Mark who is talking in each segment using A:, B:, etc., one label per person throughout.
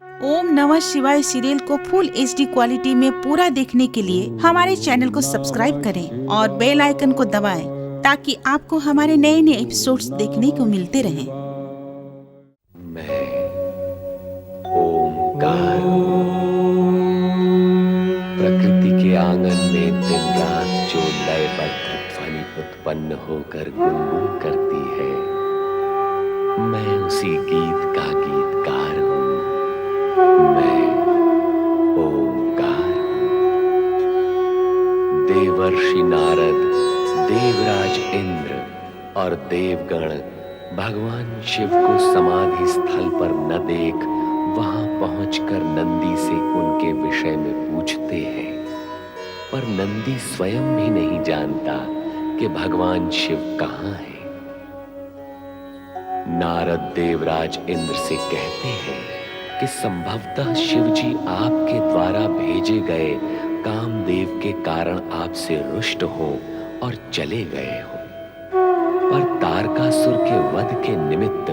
A: ओम नमः शिवाय सीरियल को फुल HD क्वालिटी में पूरा देखने के लिए हमारे चैनल को सब्सक्राइब करें और बेल आइकन को दबाएं ताकि आपको हमारे नए नए एपिसोड्स देखने को मिलते रहें।
B: मैं ओमकार प्रकृति के आंगन में दिन रात जो लयबद्ध ध्वनि उत्पन्न होकर गुनगुन करती है, मैं उसी गीत का गीतकार हूँ। मैं ओमकार हूँ। देवर्षि नारद, देवराज इंद्र और देवगण भगवान शिव को समाधि स्थल पर न देख वहां पहुंचकर नंदी से उनके विषय में पूछते हैं, पर नंदी स्वयं भी नहीं जानता कि भगवान शिव कहाँ हैं। नारद देवराज इंद्र से कहते हैं कि संभवतः शिव जी आपके द्वारा भेजे गए कामदेव के कारण आपसे रुष्ट हो और चले गए हो, पर तारकासुर के वध के निमित्त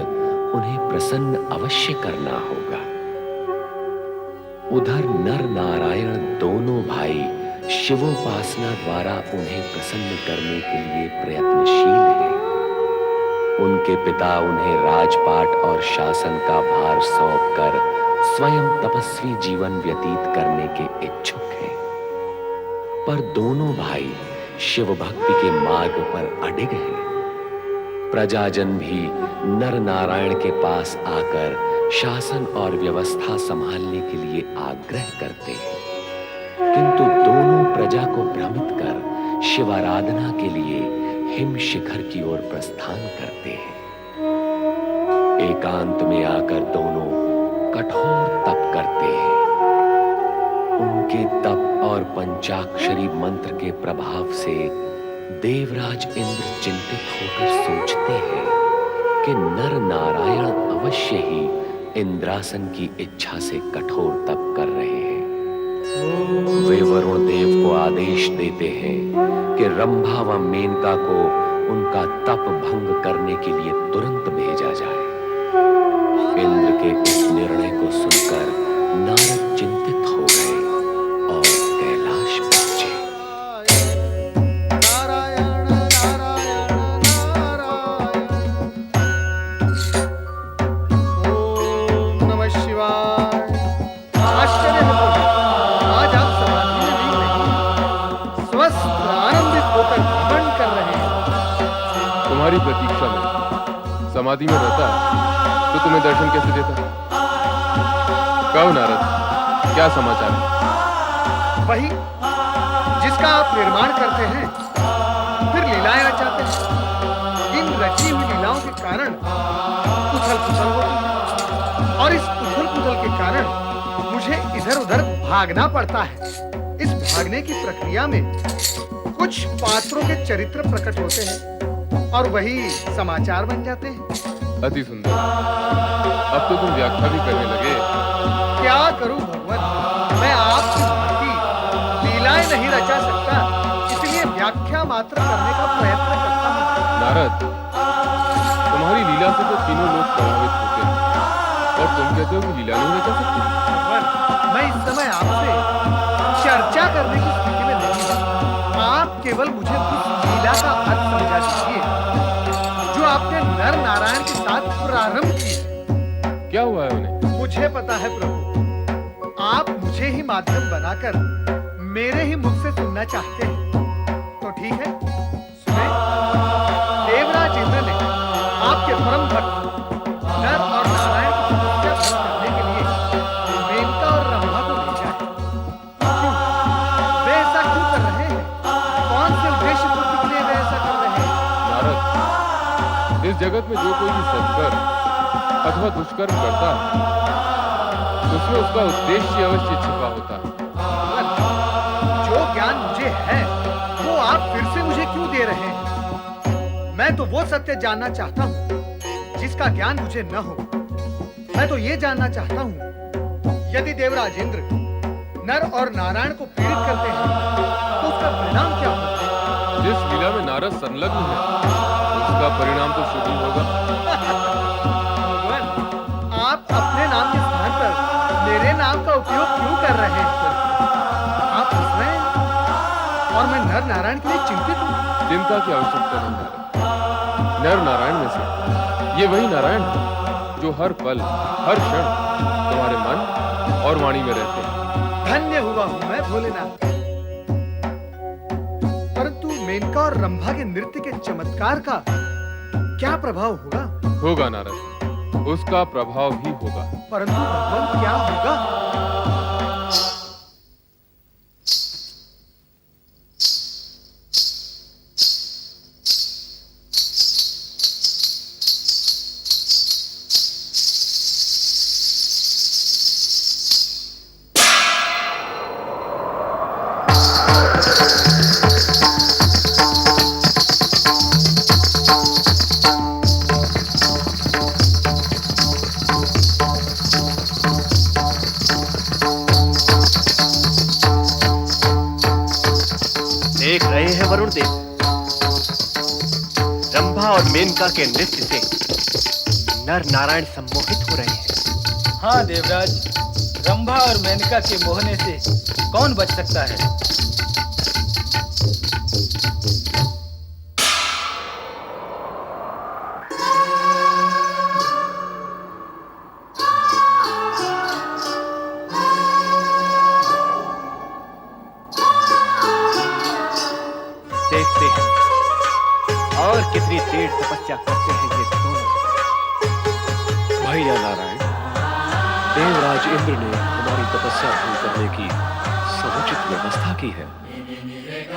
B: उन्हें प्रसन्न अवश्य करना होगा। उधर नर नारायण दोनों भाई शिवोपासना द्वारा उन्हें प्रसन्न करने के लिए प्रयत्नशील हैं। उनके पिता उन्हें राजपाट और शासन का भार सौंपकर स्वयं तपस्वी जीवन व्यतीत करने के इच्छुक हैं, पर दोनों भाई शिव भक्ति के मार्ग पर अडिग हैं। प्रजाजन भी नर नारायण के पास आकर शासन और व्यवस्था संभालने के लिए आग्रह करते हैं, किंतु दोनों प्रजा को भ्रमित कर शिवाराधना के लिए हिम शिखर की ओर प्रस्थान करते हैं। एकांत में आकर दोनों कठोर तप करते हैं। उनके तप और पंचाक्षरी मंत्र के प्रभाव से देवराज इंद्र चिंतित होकर सोचते हैं कि नर नारायण अवश्य ही इंद्रासन की इच्छा से कठोर तप कर रहे हैं। वे वरुण देव को आदेश देते हैं कि रंभा व मेनका को उनका तप भंग करने के लिए तुरंत भेजा जाए। इंद्र के इस निर्णय को सुनकर नारद चिंतित हो गए और कैलाश पहुंचे।
C: नारायण नारायण नारायण, ओम नमः शिवाय। आश्चर्य है प्रभु, आज आप समाधि में लीन नहीं, स्वस्थ आनंदित होकर भ्रमण कर रहे हैं।
D: तुम्हारी प्रतीक्षा में समाधि में रहता तो तुम्हें दर्शन कैसे देता? कहो नारद, क्या समाचार है?
C: वही जिसका आप निर्माण करते हैं, फिर लीलाएं रचाते हैं। इन रची हुई लीलाओं के कारण उथल पुथल होती है, और इस उथल पुथल के कारण मुझे इधर उधर भागना पड़ता है। इस भागने की प्रक्रिया में कुछ पात्रों के चरित्र प्रकट होते हैं और वही समाचार बन जाते हैं।
D: अति सुंदर। अब तो तुम व्याख्या भी करने लगे।
C: क्या करूं भगवान, मैं आपकी भांति लीलाएं नहीं रचा सकता, इसलिए व्याख्या मात्र करने का प्रयत्न करता हूं।
D: नारद, तुम्हारी लीला से तो तीनों लोग प्रभावित होते हैं, और तुम कहते हो कि लीला नहीं रचा सकते?
C: भगवान, मैं इस समय आपसे चर्चा करने की स्थिति में नहीं हूं। आप केवल मुझे उस लीला का अर्थ समझा दीजिए जो आपने नर नारायण के साथ प्रारंभ की।
D: क्या हुआ है उन्हें?
C: मुझे पता है प्रभु, आप मुझे ही माध्यम बनाकर मेरे ही मुख से सुनना चाहते हैं, तो ठीक है, सुने। देवराज इंद्र ने आपके परम भक्त नर और नारायण की तपस्या पूर्ण करने के लिए मेनका और रंभा को भेजा है। क्यों? वे ऐसा क्यों कर रहे हैं? कौन से उद्देश्य पूर्ति के लिए वे ऐसा कर रहे हैं?
D: नारद, इस जगत में जो कोई भी सत्कर्म अथवा दुष्कर्म करता है, उसमें उसका उद्देश्य अवश्य छिपा होता है।
C: जो ज्ञान मुझे है वो आप फिर से मुझे क्यों दे रहे हैं? मैं तो वो सत्य जानना चाहता हूँ जिसका ज्ञान मुझे न हो। मैं तो ये जानना चाहता हूँ, यदि देवराज इंद्र नर और नारायण को पीड़ित करते हैं तो उसका परिणाम क्या होगा?
D: जिस लीला में नारद संलग्न है, उसका परिणाम तो शुभ ही होगा।
C: भगवान, आप अपने नाम के स्थान पर नाम का उपयोग क्यों कर रहे हैं? आप हंस रहे हैं और मैं नर नारायण के लिए चिंतित हूँ।
D: चिंता की आवश्यकता नहीं नारद। नर नारायण में से ये वही नारायण है जो हर पल हर क्षण तुम्हारे मन और वाणी में रहते हैं।
C: धन्य हुआ हूँ मैं भोलेनाथ। परंतु मेनका और रंभा के नृत्य के चमत्कार का क्या प्रभाव होगा?
D: होगा नारद, उसका प्रभाव भी होगा।
C: परंतु भगवान क्या होगा?
E: देख रहे हैं वरुण देव, रंभा और मेनका के नृत्य से नर नारायण सम्मोहित हो रहे हैं।
F: हाँ देवराज, रंभा और मेनका के मोहने से कौन बच सकता है?
E: देखते हैं और कितनी देर तपस्या करते हैं ये दोनों।
B: भैया नारायण, देवराज इंद्र ने हमारी तपस्या भंग करने की समुचित व्यवस्था की है,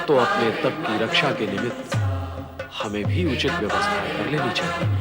B: तो अपने तप की रक्षा के निमित्त हमें भी उचित व्यवस्था कर लेनी चाहिए।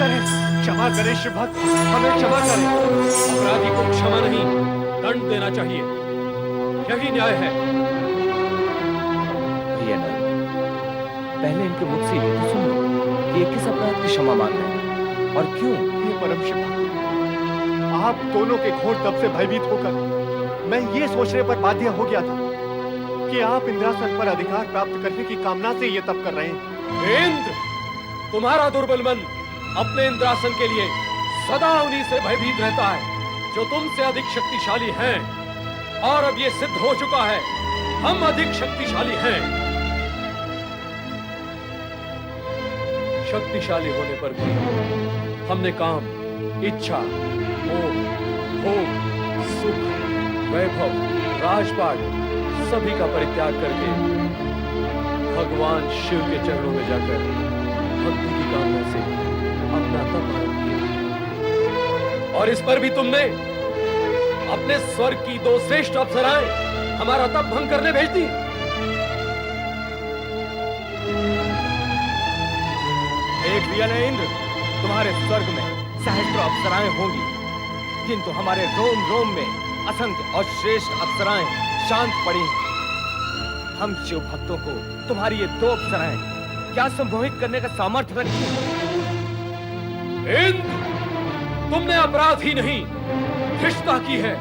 E: क्षमा करें शिव भक्त, हमें क्षमा करें।
D: अपराधी को क्षमा नहीं, दंड देना चाहिए, यही न्याय है।
B: भैया नल, पहले इनके मुख से ये तो सुनो कि ये किस अपराध की क्षमा मांग रहे हैं और क्यों?
E: हे परम शिव भक्त, आप दोनों के घोर तप से भयभीत होकर मैं ये सोचने पर बाध्य हो गया था कि आप इंद्रासन पर अधिकार प्राप्त करने की कामना से ये तप कर रहे हैं।
D: इंद्र, तुम्हारा दुर्बल मन अपने इंद्रासन के लिए सदा उन्हीं से भयभीत रहता है जो तुमसे अधिक शक्तिशाली हैं, और अब ये सिद्ध हो चुका है, हम अधिक शक्तिशाली हैं। शक्तिशाली होने पर भी हमने काम, इच्छा, मोह, भोग, सुख, वैभव, राजपाट सभी का परित्याग करके भगवान शिव के चरणों में जाकर भक्ति की कामना से अपना तप आरंभ किया। और इस पर भी तुमने अपने स्वर्ग की 2 श्रेष्ठ अप्सराएं हमारा तप भंग करने भेज दी।
E: एक रियल है इंद्र, तुम्हारे स्वर्ग में सहस्त्रों अप्सराएं होंगी, किंतु हमारे रोम रोम में असंख्य और श्रेष्ठ अप्सराएं शांत पड़ी हैं। हम शिव भक्तों को तुम्हारी ये 2 अप्सराएं क्या संमोहित करने का सामर्थ्य रखती हैं?
D: इंद्र, तुमने अपराध ही नहीं, धृष्टता की है।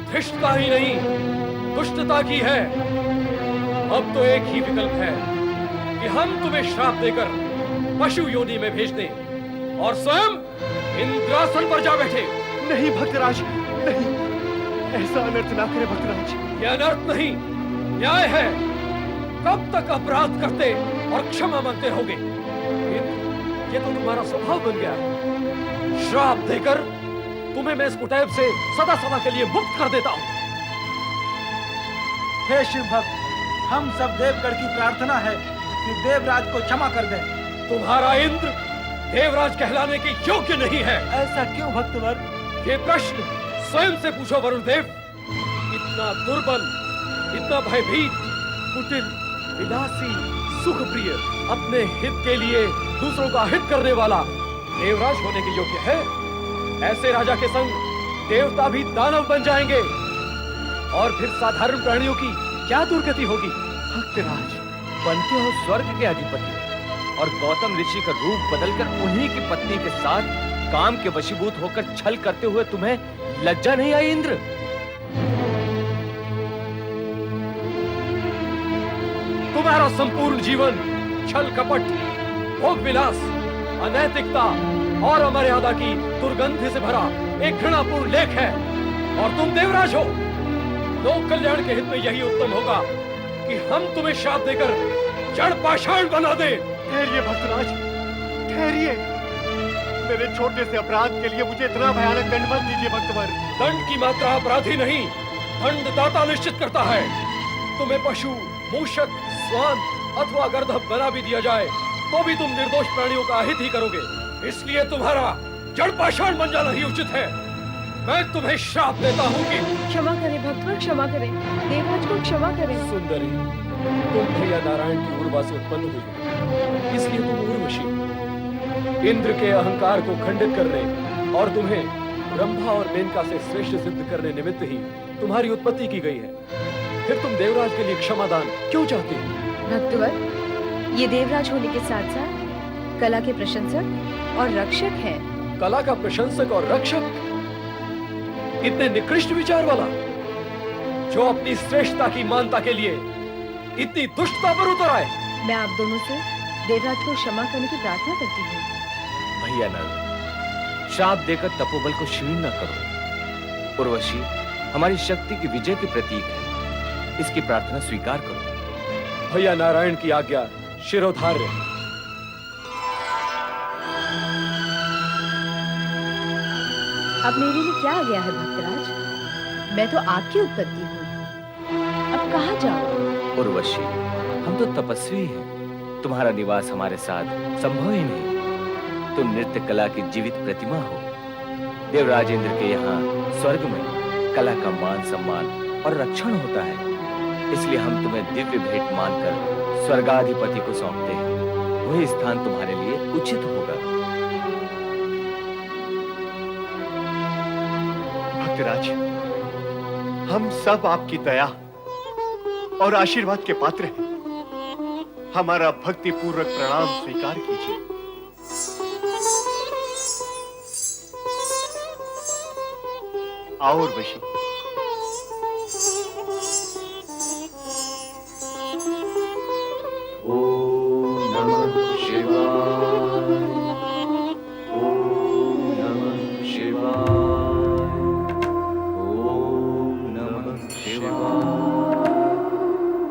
D: धृष्टता ही नहीं, दुष्टता की है। अब तो एक ही विकल्प है कि हम तुम्हें श्राप देकर पशु योनि में भेज दें और स्वयं इंद्रासन पर जा बैठे।
E: नहीं भक्तराज, नहीं, ऐसा अनर्थ ना करे भक्तराज।
D: यह अनर्थ नहीं, न्याय है। कब तक अपराध करते और क्षमा मांगते रहोगे? ये तो तुम्हारा स्वभाव बन गया है। श्राप देकर तुम्हें मैं इस कुटैब से सदा सदा के लिए मुक्त कर देता हूं।
F: हे शिव भक्त, हम सब देवगढ़ की प्रार्थना है कि देवराज को क्षमा कर दें।
D: तुम्हारा इंद्र देवराज कहलाने के योग्य नहीं है।
F: ऐसा क्यों भक्तवर?
D: ये प्रश्न स्वयं से पूछो वरुण देव। इतना दुर्बल, इतना भयभीत, कुटिल, विलासी, सुखप्रिय, अपने हित के लिए दूसरों का हित करने वाला देवराज होने के योग्य है? ऐसे राजा के संग देवता भी दानव बन जाएंगे और फिर साधारण प्राणियों की क्या दुर्गति होगी?
E: भक्तराज, बनते हो स्वर्ग के अधिपति और गौतम ऋषि का रूप बदलकर उन्हीं की पत्नी के साथ काम के वशीभूत होकर छल करते हुए तुम्हें लज्जा नहीं आई इंद्र?
D: तुम्हारा संपूर्ण जीवन छल कपट, भोग विलास, अनैतिकता और अमर्यादा की दुर्गंध से भरा एक घृणापूर्ण लेख है, और तुम देवराज हो। लोक कल्याण के हित में यही उत्तम होगा कि हम तुम्हें श्राप देकर जड़ पाषाण बना दें।
E: ठहरिए भक्तराज, ठहरिए। मेरे छोटे से अपराध के लिए मुझे इतना भयानक दंड मत दीजिए भक्तवर।
D: दंड की मात्रा अपराधी नहीं, दंडदाता निश्चित करता है। तुम्हें पशु, मूषक, स्वान अथवा गर्दभ बना भी दिया जाए तो भी तुम निर्दोष प्राणियों का हित ही करोगे। इसलिए तुम्हारा जड़ पाषाण बन जाना ही उचित है। मैं तुम्हें श्राप देता हूँ कि
G: क्षमा करें भक्तवर, क्षमा करें, देवराज को क्षमा करें।
D: सुंदरी, तुम भैया नारायण की उर्वा से उत्पन्न हुई, इसलिए तुम उर्वशी। इंद्र के अहंकार को खंडित करने और तुम्हें ब्रह्मा और मेनका से श्रेष्ठ सिद्ध करने निमित्त ही तुम्हारी उत्पत्ति की गई है। फिर तुम देवराज के लिए क्षमादान क्यों चाहते हो?
G: भक्तवर, ये देवराज होने के साथ साथ कला के प्रशंसक और रक्षक हैं।
D: कला का प्रशंसक और रक्षक? इतने निकृष्ट विचार वाला, जो अपनी श्रेष्ठता की मानता के लिए इतनी दुष्टता पर उतर आए।
G: मैं आप दोनों से देवराज को क्षमा करने की प्रार्थना करती हूँ।
E: भैया नल, श्राप देकर तपोबल को क्षीण न करो। उर्वशी हमारी शक्ति की विजय की प्रतीक है, इसकी प्रार्थना स्वीकार करो।
D: भैया नारायण की आज्ञा शिरोधार्य।
G: अब मेरे लिए क्या आ गया है भक्तराज? मैं तो आपकी उत्पत्ति हूँ, अब कहाँ जाऊँ?
E: उर्वशी, हम तो तपस्वी हैं, तुम्हारा निवास हमारे साथ संभव ही नहीं। तुम नृत्य कला की जीवित प्रतिमा हो। देवराज इंद्र के यहाँ स्वर्ग में कला का मान सम्मान और रक्षण होता है, इसलिए हम तुम्हें दिव्य भेंट मानकर स्वर्गाधिपति को सौंपते हैं। वही स्थान तुम्हारे लिए उचित होगा।
C: भक्तराज, हम सब आपकी दया और आशीर्वाद के पात्र हैं। हमारा भक्ति पूर्वक प्रणाम स्वीकार कीजिए। आओ उर्वशी।
B: ओम नमः शिवाय। ओम नमः शिवाय। ओम नमः शिवाय।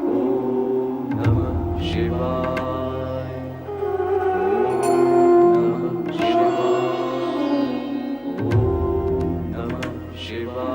B: ओम नमः शिवाय। ओम नमः शिवाय।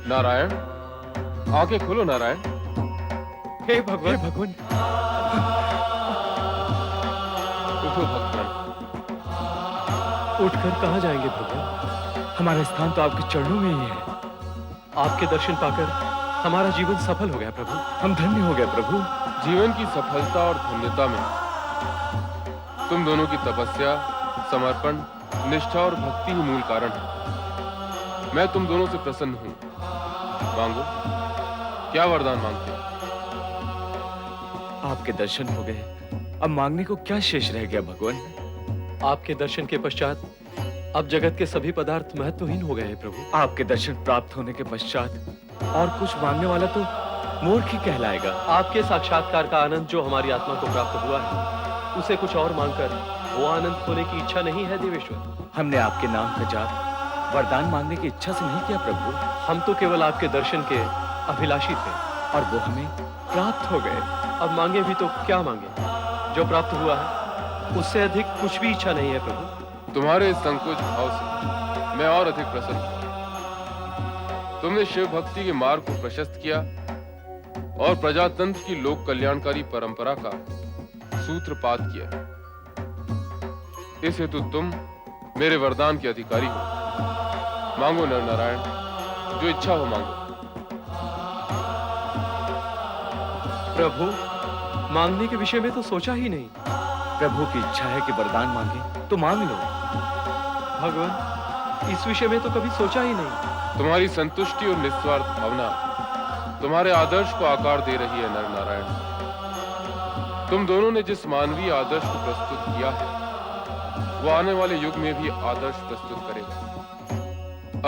D: नारायण, आंखें खोलो नारायण। हे भगवान, भगवान। उठो भगवान।
H: उठकर कहाँ जाएंगे भगवान? हमारा स्थान तो आपके चरणों में ही है। आपके दर्शन पाकर हमारा जीवन सफल हो गया प्रभु। हम धन्य हो गए प्रभु।
D: जीवन की सफलता और धन्यता में तुम दोनों की तपस्या, समर्पण, निष्ठा और भक्ति ही मूल कारण है। मैं तुम दोनों से प्रसन्न हूँ। मांगो, क्या वरदान मांगते हो?
E: आपके दर्शन हो गए, अब मांगने को क्या शेष रह गया भगवान?
H: आपके दर्शन के पश्चात अब जगत के सभी पदार्थ महत्वहीन हो गए हैं प्रभु।
E: आपके दर्शन प्राप्त होने के पश्चात और कुछ मांगने वाला तो मूर्ख ही कहलाएगा।
H: आपके साक्षात्कार का आनंद जो हमारी आत्मा को प्राप्त हुआ है, उसे कुछ और मांगकर वो आनंद खोने की इच्छा नहीं है देवेश्वर।
E: हमने आपके नाम का जाप वरदान मांगने की इच्छा से नहीं किया प्रभु।
H: हम तो केवल आपके दर्शन के अभिलाषी थे
E: और वो हमें प्राप्त हो गए।
H: अब मांगे भी तो क्या मांगे? जो प्राप्त हुआ है उससे अधिक कुछ भी इच्छा नहीं है प्रभु।
D: तुम्हारे इस संकोच भाव से मैं और अधिक प्रसन्न हूं। तुमने शिव भक्ति के मार्ग को प्रशस्त किया और प्रजातंत्र की लोक कल्याणकारी परंपरा का सूत्रपात किया। इस हेतु तुम मेरे वरदान के अधिकारी हो। मांगो नर नारायण, जो इच्छा हो मांगो।
H: प्रभु, मांगने के विषय में तो सोचा ही नहीं।
E: प्रभु की इच्छा है कि वरदान मांगे तो मांग लो।
H: भगवान, इस विषय में तो कभी सोचा ही नहीं।
D: तुम्हारी संतुष्टि और निस्वार्थ भावना तुम्हारे आदर्श को आकार दे रही है नर नारायण। तुम दोनों ने जिस मानवीय आदर्श को प्रस्तुत किया है, वो आने वाले युग में भी आदर्श प्रस्तुत करेगा।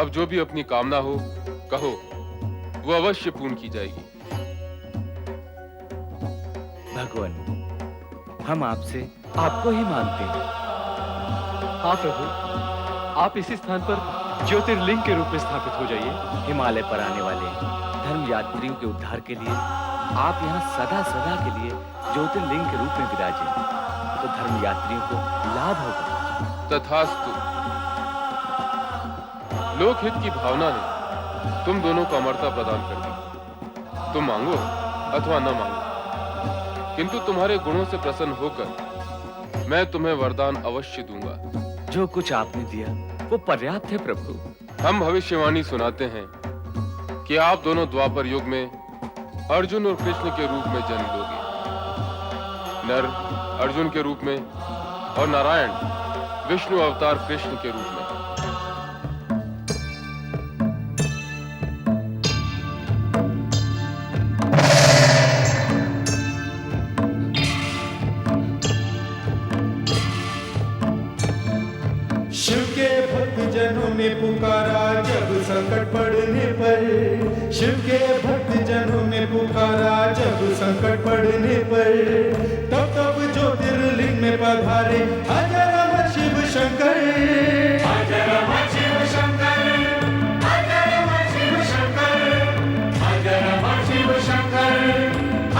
D: अब जो भी अपनी कामना हो कहो, वो अवश्य पूर्ण की जाएगी।
E: भगवान, हम आपसे आपको ही मानते हैं।
H: हाँ प्रभु, आप इसी स्थान पर ज्योतिर्लिंग के रूप में स्थापित हो जाइए।
E: हिमालय पर आने वाले धर्म यात्रियों के उद्धार के लिए आप यहाँ सदा सदा के लिए ज्योतिर्लिंग के रूप में विराजे तो धर्म यात्रियों को लाभ होगा।
I: तथास्तु। लोकहित की भावना ने तुम दोनों को अमरता प्रदान कर दी। तुम मांगो अथवा न मांगो, किंतु तुम्हारे गुणों से प्रसन्न होकर मैं तुम्हें वरदान अवश्य दूंगा।
E: जो कुछ आपने दिया वो पर्याप्त है प्रभु।
I: हम भविष्यवाणी सुनाते हैं कि आप दोनों द्वापर युग में अर्जुन और कृष्ण के रूप में जन्म लोगे। नर अर्जुन के रूप में और नारायण विष्णु अवतार कृष्ण के रूप में।
J: शिव के भक्त जनों ने पुकारा जब संकट पड़ने पर, शिव के भक्त जनों ने पुकारा जब संकट पड़ने पर, तब तब ज्योतिर्लिंग में पधारे अजर अमर शिव शंकर। अजर अमर शिव शंकर, अजर अमर शिव शंकर, अजर अमर शिव शंकर,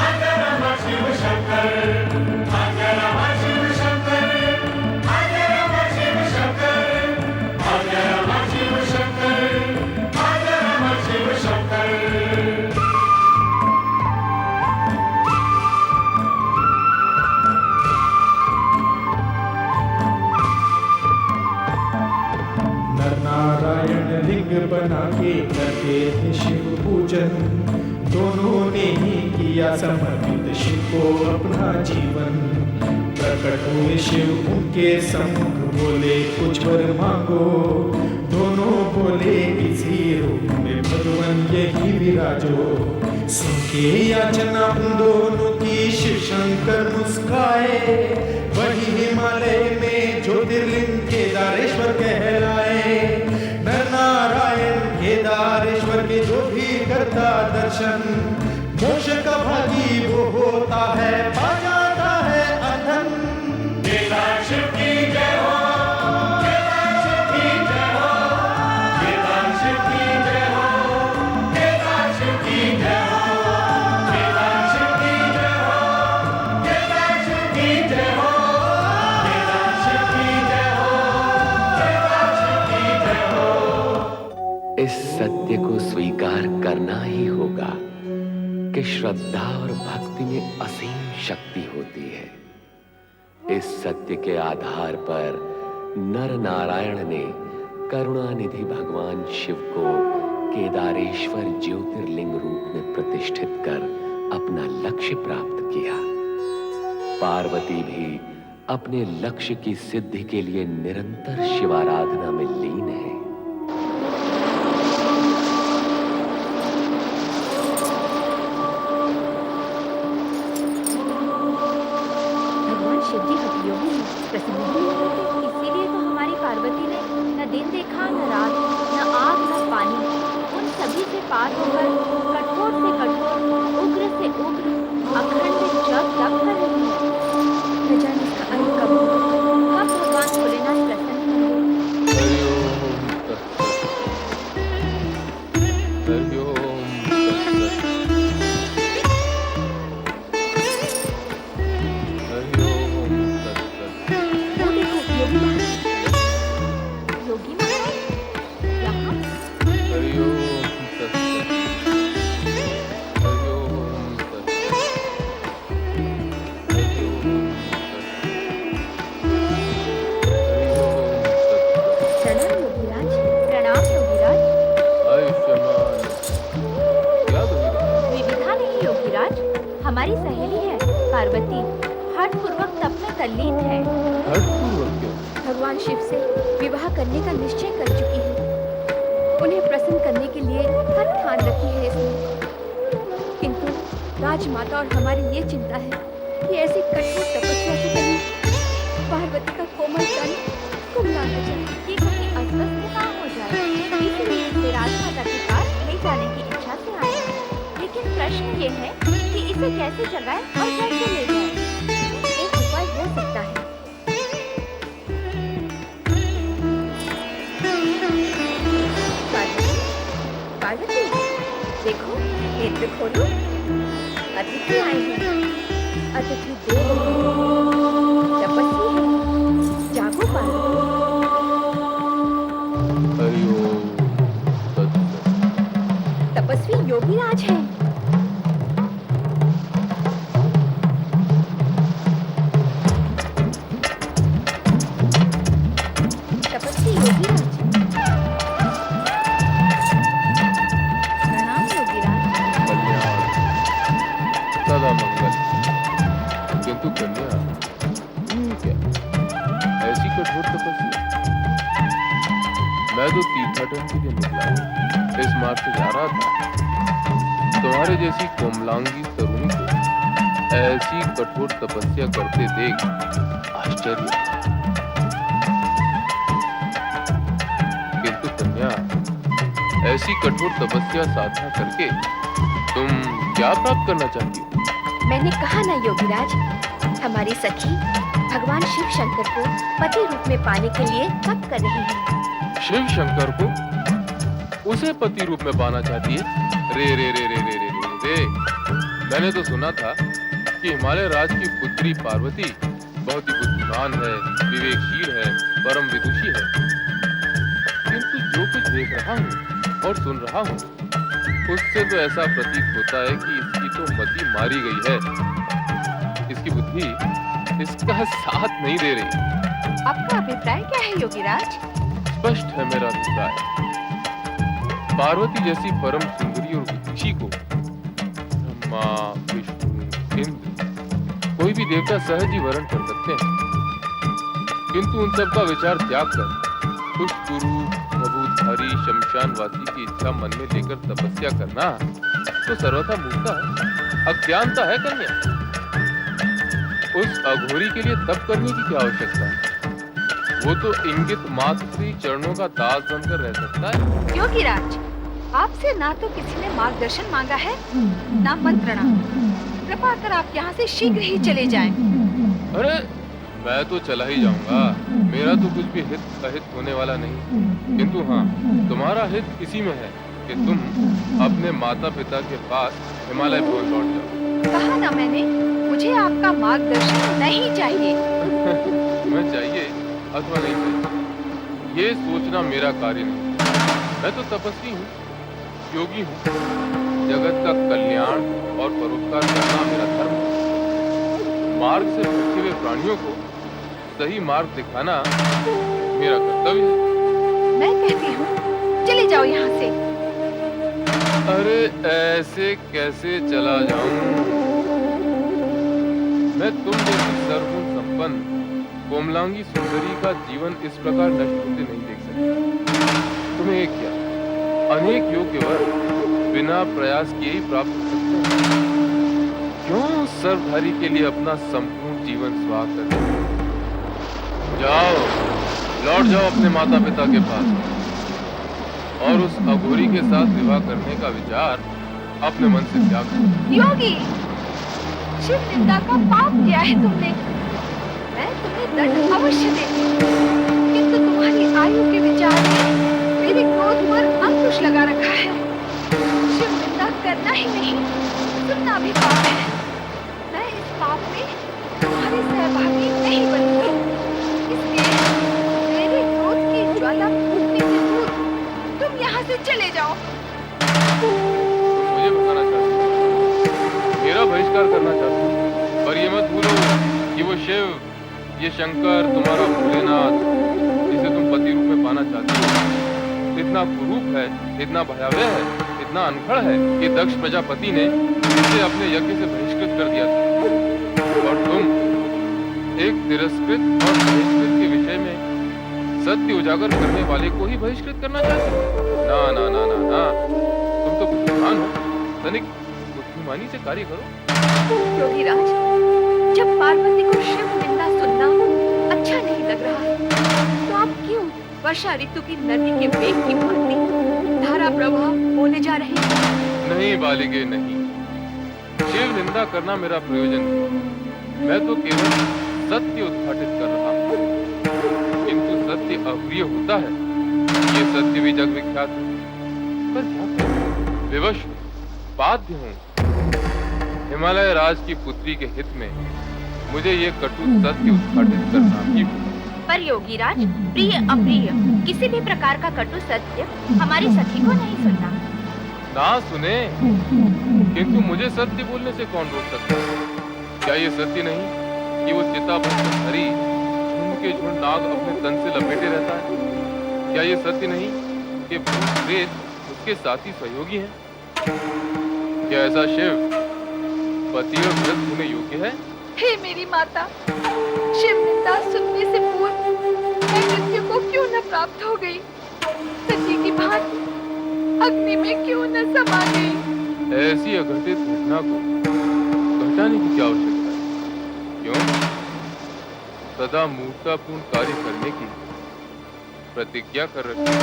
J: अजर अमर शिव शंकर, अजर अमर शिव शंकर, अजर अमर शिव शंकर, अजर अमर शिव शंकर, अजर अमर शिव शंकर। नर नारायण लिंग बना के करते थे शिव पूजन, दोनों ने ही किया समर्पित शिव को अपना जीवन। प्रकट हुए शिव उनके सम्मुख बोले कुछ वर मांगो, दोनों बोले इसी रूप में भगवान यही विराजो। सुन के याचना उन दोनों की शिव शंकर मुस्काए, वही हिमालय में ज्योतिर्लिंग केदारेश्वर कहलाए। नर नारायण केदारेश्वर के जो भी करता दर्शन, मोक्ष का भागी वो होता है, पा जाता है अंधन। केदार शिव की जय हो, केदार शिव की जय हो, केदार शिव की जय हो, केदार शिव की जय हो, केदार शिव की जय हो, केदार शिव की जय हो, केदार शिव की जय हो, केदार शिव की जय हो।
B: इस सत्य को स्वीकार करना ही होगा कि श्रद्धा और भक्ति में असीम शक्ति होती है। इस सत्य के आधार पर नर नारायण ने करुणानिधि भगवान शिव को केदारेश्वर ज्योतिर्लिंग रूप में प्रतिष्ठित कर अपना लक्ष्य प्राप्त किया। पार्वती भी अपने लक्ष्य की सिद्धि के लिए निरंतर शिवाराधना में लीन है।
G: शिव जी हटियोगी प्रसन्न नहीं होते, इसीलिए तो हमारी पार्वती ने न दिन देखा न रात, न आग न पानी, उन सभी से पार होकर कठोर से कठोर, उग्र से उग्र, अखंड जप तप कर रही है। न जाने इसका अंत कब होगा, कब भगवान भोलेनाथ प्रसन्न होंगे। हमारी सहेली है पार्वती, हठपूर्वक तप में तल्लीन है।
I: हठपूर्वक क्यों?
G: भगवान शिव से विवाह करने का निश्चय कर चुकी है। उन्हें प्रसन्न करने के लिए हर ठान रखी है इसने। किंतु राजमाता और हमारी ये चिंता है कि ऐसी कठोर तपस्या से कहीं पार्वती का कोमल तन कुमला न जाए, ये कहीं अस्वस्थ ना हो जाए। इसलिए इसे राजमाता के पास ले जाने की इच्छा से आए हैं। लेकिन प्रश्न ये है कि इसे कैसे जगाए और कैसे ले जाए। एक उपाय हो सकता है। पार्वती, पार्वती, देखो नेत्र खोलो। से आए हैं। अतिथि देव तपस्वी है, जागो पार्वती।
I: हरिओम तत्सत।
G: तपस्वी योगीराज हैं। तपस्वी योगीराज। प्रणाम योगीराज।
I: कल्याण सदा मंगल। किंतु कन्या, ये क्या ऐसी कठोर तपस्या? मैं तो तीर्थाटन के लिए निकला हूं, इस मार्ग से जा रहा था। तुम्हारे जैसी कोमलांगी तरुणी को ऐसी कठोर तपस्या करते देख आश्चर्य। किंतु कन्या, ऐसी कठोर तपस्या साधना करके तुम क्या प्राप्त करना चाहती हो?
G: मैंने कहा ना योगीराज, हमारी सखी भगवान शिव शंकर को पति रूप में पाने के लिए तप कर रही है।
I: शिव शंकर को उसे पति रूप में पाना चाहती है? रे रे रे रे रे रे रे रे। मैंने तो सुना था कि हिमालय राज की पुत्री पार्वती बहुत ही बुद्धिमान है, विवेकशील है, परम विदुषी है। किंतु जो कुछ देख रहा हूँ और सुन रहा हूँ, उससे तो ऐसा प्रतीत होता है कि इसकी तो मति मारी गई है। इसकी बुद्धि इसका साथ नहीं दे रही।
G: आपका अभिप्राय क्या है योगीराज?
I: स्पष्ट है मेरा अभिप्राय। पार्वती जैसी परम सुंदरी और विदुषी को ब्रह्मा, विष्णु, इंद्र कोई भी देवता सहज ही वरण कर सकते हैं। किंतु उन सब का विचार त्याग कर उस गुरु भभूतधारी शमशानवासी की इच्छा मन में लेकर तपस्या करना तो सर्वथा मूर्खता है, अज्ञानता है कन्या। उस अघोरी के लिए तप करने की क्या आवश्यकता है? वो तो इंगित मात्र श्री चरणों का दास बनकर रह सकता है।
G: योगीराज, आपसे ना तो किसी ने मार्गदर्शन मांगा है, ना मंत्रणा। कृपा कर आप यहाँ से शीघ्र ही चले जाएं।
I: अरे मैं तो चला ही जाऊंगा, मेरा तो कुछ भी हित अहित होने वाला नहीं। किंतु हाँ, तुम्हारा हित इसी में है कि तुम अपने माता पिता के पास हिमालय भवन लौट जाओ।
G: कहा ना मैंने, मुझे आपका मार्गदर्शन नहीं चाहिए।
I: तुम्हें चाहिए अथवा नहीं चाहिए, ये सोचना मेरा कार्य नहीं। मैं तो तपस्वी हूँ, योगी हूँ। जगत का कल्याण और परोपकार करना मेरा धर्म है। मार्ग से भटके हुए प्राणियों को सही मार्ग दिखाना मेरा कर्तव्य है।
G: मैं कहती हूँ चले जाओ यहाँ से।
I: अरे ऐसे कैसे चला जाऊं? मैं तुम जैसी सर्वगुण संपन्न कोमलांगी सुंदरी का जीवन इस प्रकार नष्ट होते नहीं देख सकता। तुम्हें क्या अनेक योग्य वर बिना प्रयास किए ही प्राप्त हो सकते हैं। क्यों सर्वधारी के लिए अपना संपूर्ण जीवन स्वाह कर? जाओ, लौट जाओ अपने माता पिता के पास और उस अघोरी के साथ विवाह करने का विचार अपने मन से त्याग दो।
G: योगी, शिव निंदा का पाप किया है तुमने। मैं तुम्हें दंड अवश्य देती हूँ, किंतु तुम्हारी आयु के विचार ने मेरे क्रोध पर अंकुश लगा रखा है। शिव निंदा करना ही नहीं, सुनना भी पाप है। मैं इस पाप में तुम्हारी सहभागी नहीं बनूंगी। इसलिए मेरे क्रोध की ज्वाला फूटने से दूर तुम यहाँ से चले जाओ।
I: मुझे भगाना चाहती हो, मेरा बहिष्कार करना चाहती हो, पर ये मत भूलो कि वो शिव, ये शंकर, तुम्हारा भोलेनाथ, जिसे तुम पति रूप में पाना चाहती हो, इतना कुरूप है, इतना भयावह है, इतना अनखड़ है कि दक्ष प्रजापति ने इसे अपने यज्ञ से बहिष्कृत कर दिया था। और तुम एक तिरस्कृत और बहिष्कृत के विषय में सत्य उजागर करने वाले को ही बहिष्कृत करना चाहते हो? ना ना ना ना ना, तुम तो बुद्धिमान हो, तनिक बुद्धिमानी से कार्य करो।
G: योगीराज, जब पार्वती को शिव निंदा सुनना अच्छा नहीं लग रहा है, तो आप क्यों वर्षा ऋतु की नदी के वेग की भांति धारा प्रवाह होने जा रहे हैं?
I: नहीं बालिके नहीं, शिव निंदा करना मेरा प्रयोजन नहीं। मैं तो केवल सत्य उद्घाटित कर रहा हूँ। किंतु सत्य अप्रिय होता है, ये सत्य भी जग विख्यात है। पर क्या करूं? विवश हूं, बाध्य हूं। हिमालय राज की पुत्री के हित में मुझे ये कटु सत्य उद्घाटित करना ही होगा।
K: पर योगीराज, प्रिय अप्रिय किसी भी प्रकार का कटु सत्य हमारी सखी को नहीं सुनना।
I: ना सुने, किंतु मुझे सत्य बोलने से कौन रोक सकता है? क्या ये सत्य नहीं कि वो चिता हरी झुंड के झुंड नाग अपने तन से लपेटे रहता है? क्या ये सत्य नहीं कि भूत प्रेत उसके साथी सहयोगी हैं? क्या ऐसा शिव पति और व्रत होने योग्य है?
G: हे मेरी माता, शिव निंदा सुनने से पूर्व मैं मृत्यु को क्यों न प्राप्त हो गई? सती की भांति अग्नि में क्यों न समा गई?
I: ऐसी अघटित घटना को घटाने की क्या आवश्यकता है? क्यों? सदा मूर्खतापूर्ण कार्य करने की प्रतिज्ञा कर रखी है।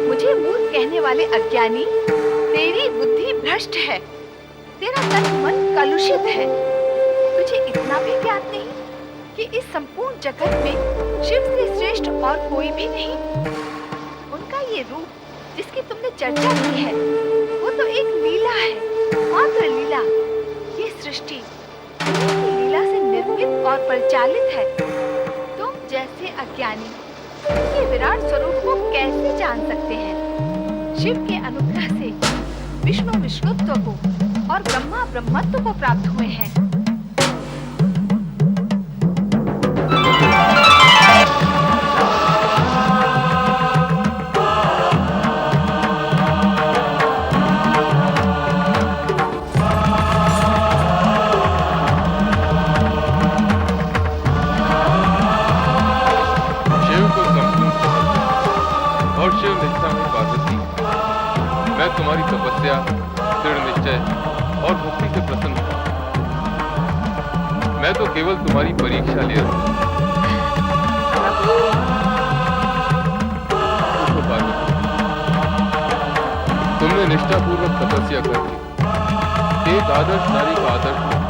G: मुझे मूर्ख कहने वाले अज्ञानी, तेरी बुद्धि भ्रष्ट है, तेरा तन मन कलुषित है। तुझे इतना भी ज्ञात नहीं कि इस संपूर्ण जगत में शिव से श्रेष्ठ और कोई भी नहीं। उनका ये रूप जिसकी तुमने चर्चा की है, वो तो एक लीला है, मात्र लीला। ये सृष्टि लीला से निर्मित और परिचालित है। तुम जैसे अज्ञानी ये विराट स्वरूप को कैसे जान सकते हैं? शिव के अनुग्रह से विष्णु विष्णुत्व को और ब्रह्मा ब्रह्मत्व को प्राप्त हुए हैं।
I: मैं तुम्हारी तपस्या, दृढ़ निश्चय और भक्ति से प्रसन्न हूं। मैं तो केवल तुम्हारी परीक्षा ले रहा हूं। तुमने निष्ठापूर्वक तपस्या करके एक आदर्श नारी का आदर्श किया,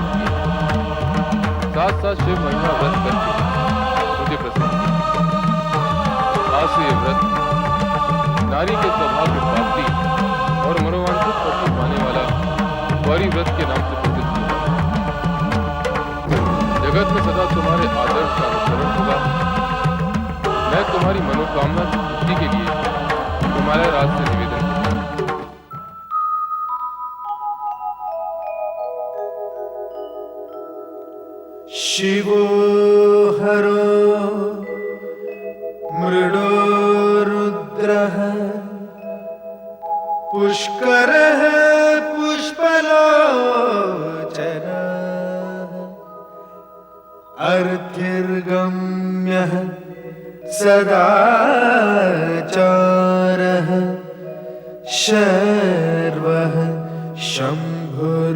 I: साथ साथ शिव महिमा व्रत करके मुझे प्रसन्न किया। आज से ये व्रत नारी के स्वभाव की प्राप्ति और मनोवांछित पति पाने वाला गौरी व्रत के नाम से प्रसिद्ध होगा। जगत में सदा तुम्हारे आदर्श का अनुसरण होगा। मैं तुम्हारी मनोकामना की पूर्ति के लिए हिमालय राज से निवेदन करता हूं।
J: शिवो हरो मृडो रुद्रः पुष्करः पुष्पलोचनः अर्थिर्गम्यः सदाचारः शर्वः शम्भुर्महेश्वरः